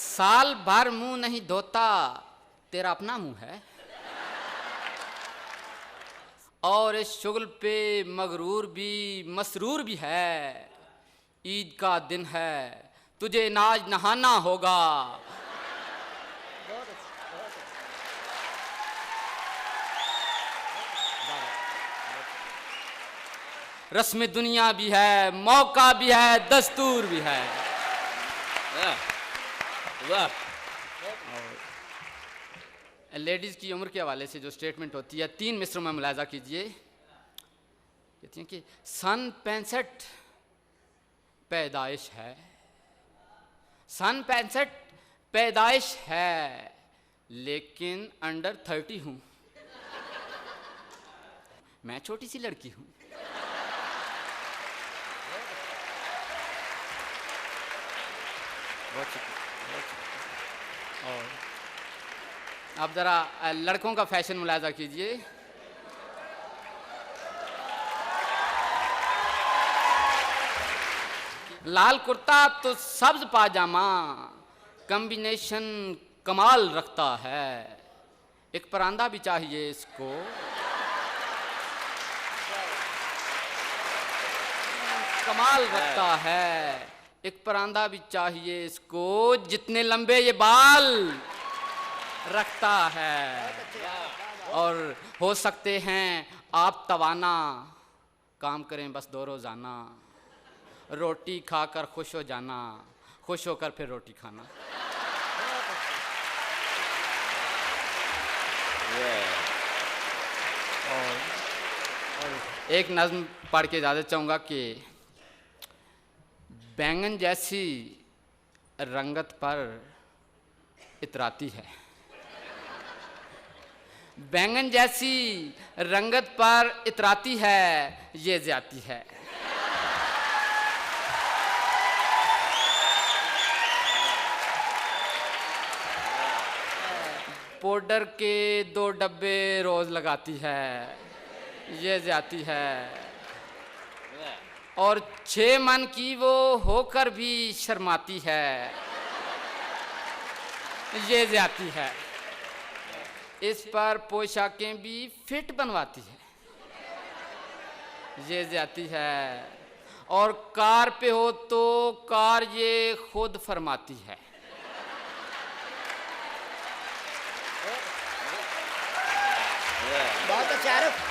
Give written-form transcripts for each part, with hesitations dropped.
साल भर मुंह नहीं धोता, तेरा अपना मुंह है। और इस शुगल पे मगरूर भी मसरूर भी है। ईद का दिन है, तुझे नाज नहाना होगा। रस्म दुनिया भी है, मौका भी है, दस्तूर भी है। वाह। लेडीज की उम्र के हवाले से जो स्टेटमेंट होती है 3 मिसरों में मुलाजा कीजिए। कहती हैं कि सन 65 पैदाइश है, सन 65 पैदाइश है, लेकिन अंडर 30 हूं। मैं छोटी सी लड़की हूं। और अब जरा लड़कों का फैशन मुलाजा कीजिए। लाल कुर्ता तो सब्ज पाजामा, कॉम्बिनेशन कमाल रखता है। एक परांदा भी चाहिए इसको, कमाल रखता है। एक परांदा भी चाहिए इसको, जितने लंबे ये बाल रखता है। और हो सकते हैं आप तवाना, काम करें बस 2 रोजाना। रोटी खाकर खुश हो जाना, खुश होकर फिर रोटी खाना। और एक नज़्म पढ़ के इजाज़त चाहूँगा कि बैंगन जैसी रंगत पर इतराती है, बैंगन जैसी रंगत पर इतराती है, ये ज्यादती है। पाउडर के 2 डब्बे रोज लगाती है, ये ज्यादती है। और 6 मन की वो होकर भी शर्माती है, ये ज्यादती है। इस पर पोशाकें भी फिट बनवाती है, ये ज्यादती है। और कार पे हो तो कार ये खुद फरमाती है। बहुत अच्छे आरिफ,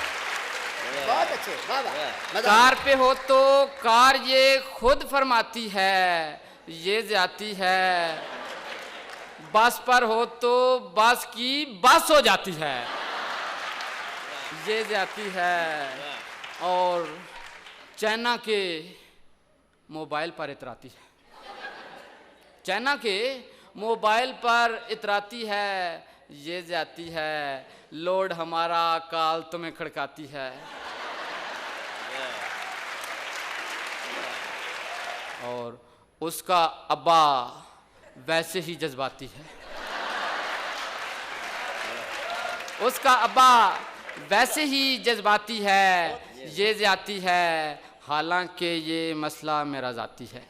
बहुत अच्छे, वाह वाह। कार पे हो तो कार ये खुद फरमाती है, ये ज्यादती है। बस पर हो तो बस की बस हो जाती है, ये ज्यादती है। और चाइना के मोबाइल पर इतराती है, चाइना के मोबाइल पर इतराती है, ये ज्यादती है। लोड हमारा काल तुम्हें खड़काती है। और उसका अब्बा वैसे ही जज्बाती है, उसका अब्बा वैसे ही जज्बाती है, ये ज्यादती है। हालांकि ये मसला मेरा ज़ाती है।